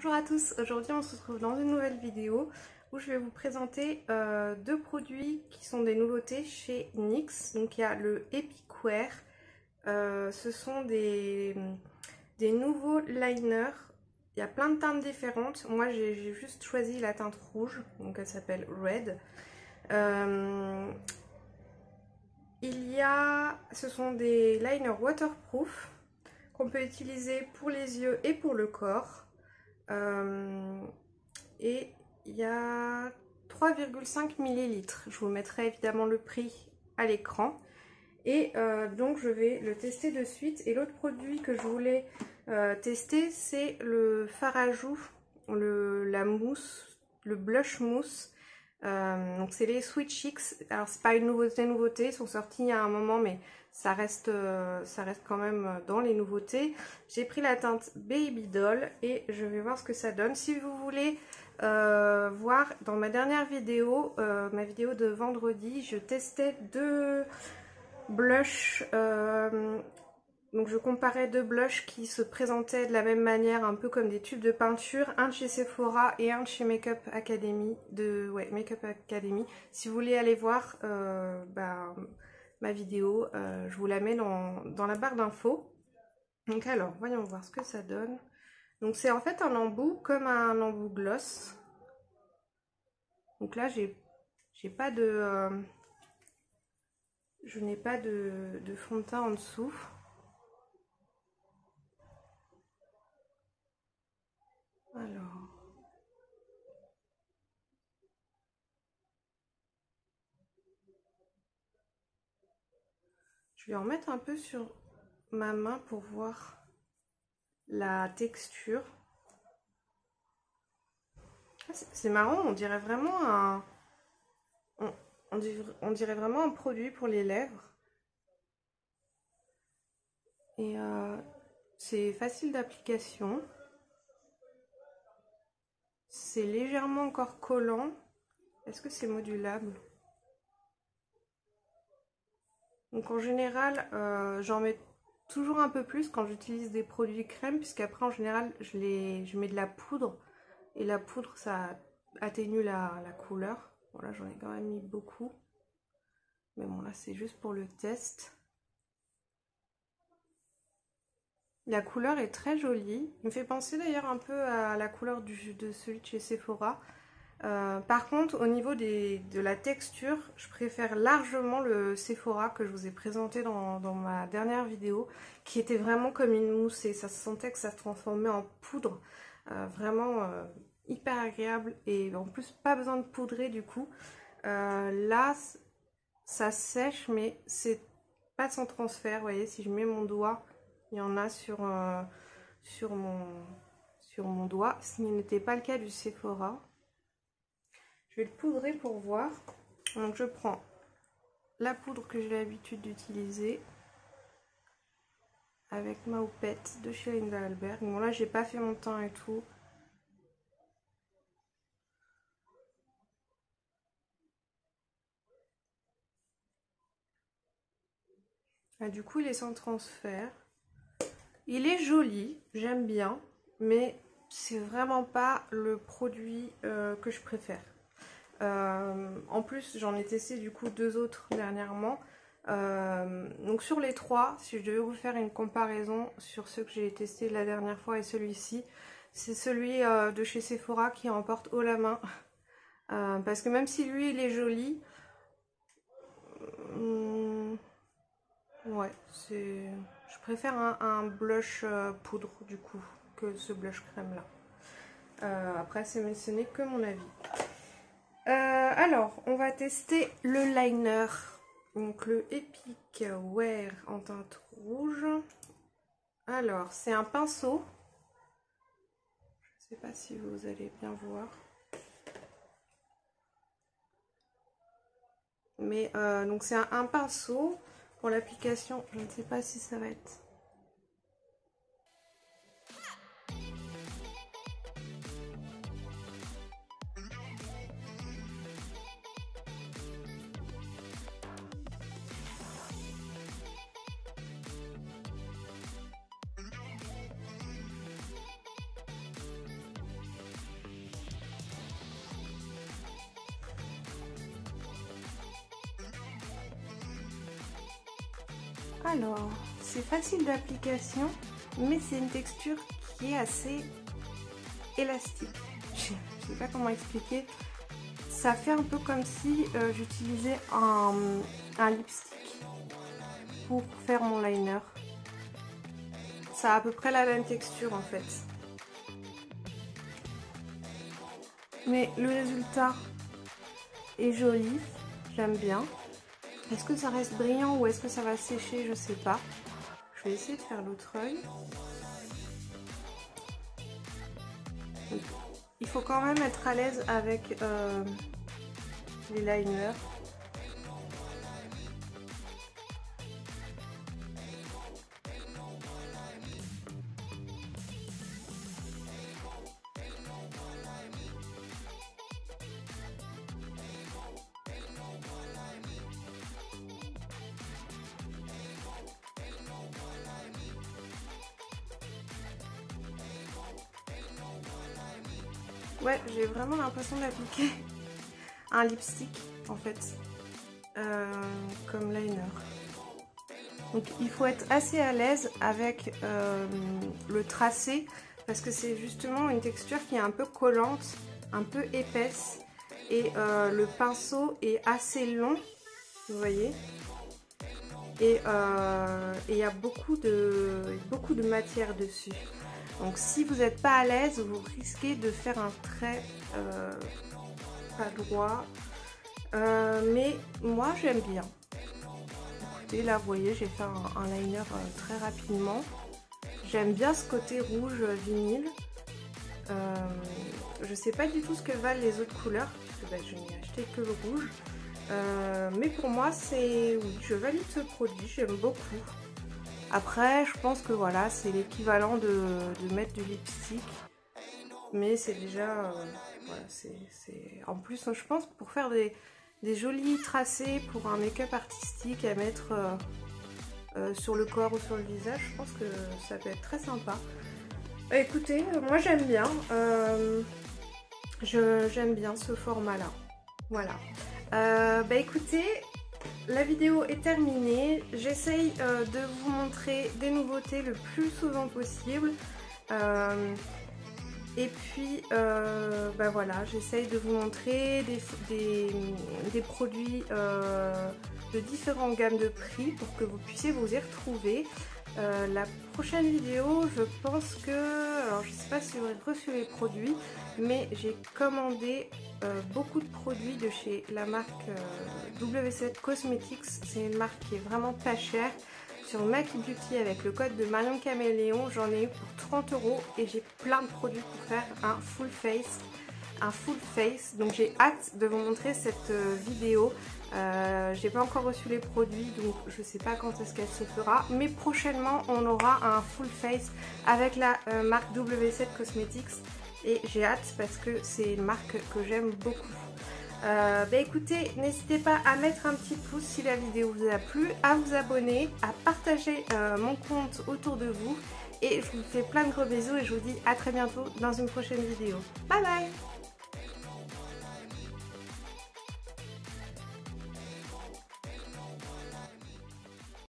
Bonjour à tous, aujourd'hui on se retrouve dans une nouvelle vidéo où je vais vous présenter deux produits qui sont des nouveautés chez NYX. Donc il y a le Epic Wear, ce sont des nouveaux liners, il y a plein de teintes différentes. Moi j'ai juste choisi la teinte rouge, donc elle s'appelle Red. Ce sont des liners waterproof qu'on peut utiliser pour les yeux et pour le corps. Et il y a 3,5 ml. Je vous mettrai évidemment le prix à l'écran. Et donc je vais le tester de suite. Et l'autre produit que je voulais tester, c'est le fard à joues, la mousse, le blush mousse. Donc c'est les Sweet Cheeks. Alors c'est pas une nouveauté, ils sont sortis il y a un moment, mais ça reste quand même dans les nouveautés. J'ai pris la teinte Baby Doll et je vais voir ce que ça donne. Si vous voulez voir dans ma dernière vidéo, ma vidéo de vendredi, je testais deux blushs. Donc je comparais deux blushs qui se présentaient de la même manière, un peu comme des tubes de peinture, un de chez Sephora et un de chez Makeup Academy, Makeup Academy. Si vous voulez aller voir ma vidéo, je vous la mets dans la barre d'infos. Donc alors, voyons voir ce que ça donne. Donc c'est en fait un embout comme un embout gloss. Donc là je n'ai pas de fond de teint en dessous. Alors, je vais en mettre un peu sur ma main pour voir la texture. C'est marrant, on dirait vraiment on dirait vraiment un produit pour les lèvres. Et c'est facile d'application. C'est légèrement encore collant. Est-ce que c'est modulable? Donc en général, j'en mets toujours un peu plus quand j'utilise des produits crème, puisqu'après en général je mets de la poudre. Et la poudre, ça atténue la couleur. Voilà, j'en ai quand même mis beaucoup. Mais bon, là, c'est juste pour le test. La couleur est très jolie. Il me fait penser d'ailleurs un peu à la couleur de celui de chez Sephora. Par contre, au niveau de la texture, je préfère largement le Sephora que je vous ai présenté dans ma dernière vidéo, qui était vraiment comme une mousse et ça se sentait que ça se transformait en poudre. Vraiment hyper agréable et en plus pas besoin de poudrer du coup. Là, ça sèche mais c'est pas sans transfert. Vous voyez, si je mets mon doigt, il y en a sur mon doigt, ce n'était pas le cas du Sephora. Je vais le poudrer pour voir. Donc je prends la poudre que j'ai l'habitude d'utiliser avec ma houppette de chez Linda Albert. Bon là j'ai pas fait mon teint et tout. Ah, du coup il est sans transfert. Il est joli, j'aime bien, mais c'est vraiment pas le produit que je préfère. En plus j'en ai testé du coup deux autres dernièrement. Donc sur les trois, si je devais vous faire une comparaison sur ceux que j'ai testé la dernière fois et celui-ci, c'est celui de chez Sephora qui emporte haut la main. Parce que même si lui il est joli, ouais, je préfère un blush poudre du coup que ce blush crème là. Après ce n'est que mon avis. Alors on va tester le liner, donc le Epic Wear en teinte rouge. Alors c'est un pinceau, je ne sais pas si vous allez bien voir, mais donc c'est un pinceau. Pour l'application, je ne sais pas si ça va être... Alors, c'est facile d'application, mais c'est une texture qui est assez élastique. Je sais pas comment expliquer. Ça fait un peu comme si j'utilisais un lipstick pour faire mon liner. Ça a à peu près la même texture en fait. Mais le résultat est joli, j'aime bien. Est-ce que ça reste brillant ou est-ce que ça va sécher? Je sais pas. Je vais essayer de faire l'autre œil. Il faut quand même être à l'aise avec les liners. Ouais, j'ai vraiment l'impression d'appliquer un lipstick en fait, comme liner. Donc il faut être assez à l'aise avec le tracé parce que c'est justement une texture qui est un peu collante, un peu épaisse et le pinceau est assez long, vous voyez. Et il y a beaucoup de matière dessus. Donc si vous n'êtes pas à l'aise, vous risquez de faire un trait pas droit. Mais moi j'aime bien. Écoutez, là vous voyez, j'ai fait un liner très rapidement. J'aime bien ce côté rouge vinyle. Je sais pas du tout ce que valent les autres couleurs, puisque je n'ai acheté que le rouge. Mais pour moi, oui, je valide ce produit, j'aime beaucoup. Après, je pense que voilà, c'est l'équivalent de mettre du lipstick. Mais c'est déjà... voilà, en plus, je pense pour faire des jolis tracés pour un make-up artistique à mettre sur le corps ou sur le visage, je pense que ça peut être très sympa. Écoutez, moi j'aime bien. J'aime bien ce format-là. Voilà. Écoutez, la vidéo est terminée. J'essaye de vous montrer des nouveautés le plus souvent possible. Et puis, voilà, j'essaye de vous montrer des produits de différentes gammes de prix pour que vous puissiez vous y retrouver. La prochaine vidéo, je pense que, alors je ne sais pas si j'aurai reçu les produits, mais j'ai commandé beaucoup de produits de chez la marque W7 Cosmetics. C'est une marque qui est vraiment pas chère. Sur Maki Beauty avec le code de Marion Caméléon, j'en ai eu pour 30 € et j'ai plein de produits pour faire un full face. Donc j'ai hâte de vous montrer cette vidéo. J'ai pas encore reçu les produits, donc je sais pas quand est-ce qu'elle se fera, mais prochainement on aura un full face avec la marque W7 Cosmetics et j'ai hâte parce que c'est une marque que j'aime beaucoup. Écoutez, n'hésitez pas à mettre un petit pouce si la vidéo vous a plu, à vous abonner, à partager mon compte autour de vous et je vous fais plein de gros bisous et je vous dis à très bientôt dans une prochaine vidéo. Bye bye!